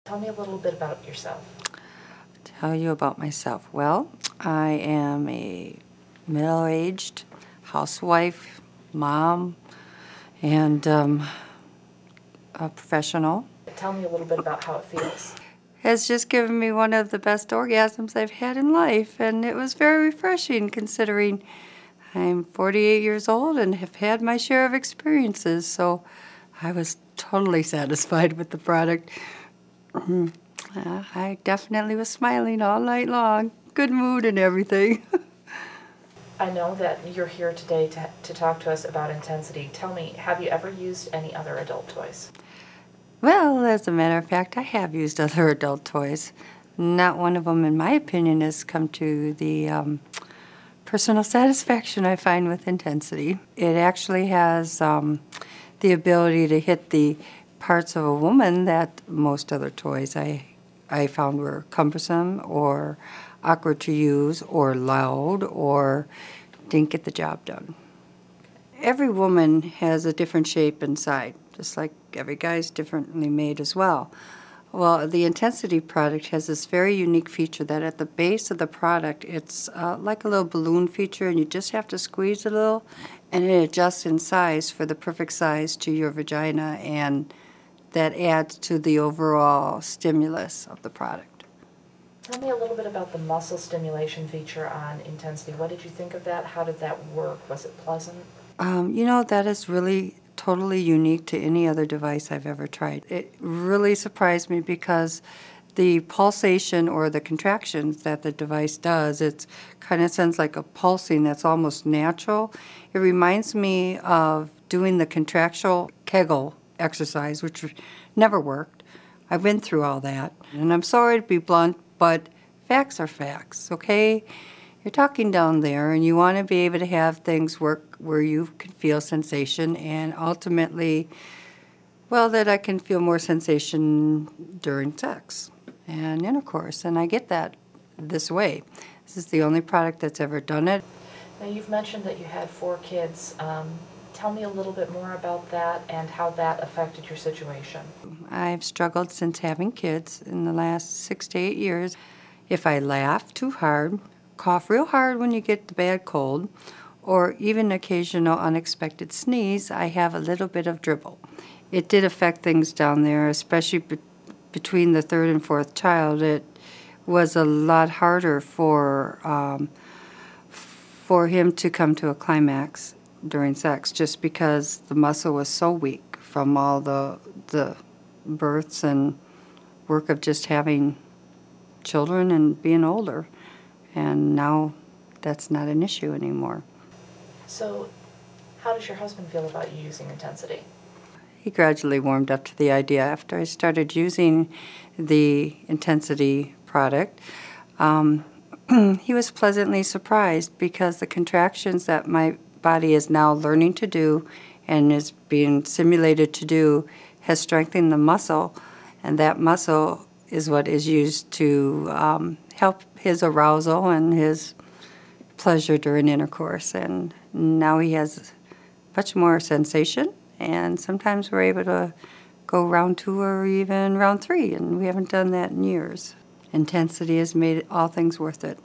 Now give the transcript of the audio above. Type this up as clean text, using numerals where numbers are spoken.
Tell me a little bit about yourself. Tell you about myself. Well, I am a middle-aged housewife, mom, and a professional. Tell me a little bit about how it feels. Has just given me one of the best orgasms I've had in life, and it was very refreshing considering I'm 48 years old and have had my share of experiences, so I was totally satisfied with the product. I definitely was smiling all night long. Good mood and everything. I know that you're here today to talk to us about Intensity. Tell me, have you ever used any other adult toys? Well, as a matter of fact, I have used other adult toys. Not one of them, in my opinion, has come to the personal satisfaction I find with Intensity. It actually has the ability to hit the parts of a woman that most other toys I found were cumbersome or awkward to use or loud or didn't get the job done. Every woman has a different shape inside, just like every guy's differently made as well. Well, the Intensity product has this very unique feature that at the base of the product, it's like a little balloon feature, and you just have to squeeze a little, and it adjusts in size for the perfect size to your vagina, and that adds to the overall stimulus of the product. Tell me a little bit about the muscle stimulation feature on Intensity. What did you think of that? How did that work? Was it pleasant? You know, that is really totally unique to any other device I've ever tried. It really surprised me because the pulsation or the contractions that the device does, it kind of sounds like a pulsing that's almost natural. It reminds me of doing the contractual Kegel exercise, which never worked. I've been through all that, and I'm sorry to be blunt, but facts are facts, okay? You're talking down there, and you want to be able to have things work where you can feel sensation, and ultimately, well, that I can feel more sensation during sex and intercourse, and I get that this way. This is the only product that's ever done it. Now, you've mentioned that you had 4 kids. Tell me a little bit more about that and how that affected your situation. I've struggled since having kids in the last 6 to 8 years. If I laugh too hard, cough real hard when you get the bad cold, or even occasional unexpected sneeze, I have a little bit of dribble. It did affect things down there, especially between the 3rd and 4th child. It was a lot harder for him to come to a climax during sex, just because the muscle was so weak from all the births and work of just having children and being older. And now that's not an issue anymore. So, how does your husband feel about you using Intensity? He gradually warmed up to the idea after I started using the Intensity product. He was pleasantly surprised because the contractions that my body is now learning to do and is being simulated to do has strengthened the muscle, and that muscle is what is used to help his arousal and his pleasure during intercourse. And now he has much more sensation, and sometimes we're able to go round 2 or even round 3, and we haven't done that in years. Intensity has made all things worth it.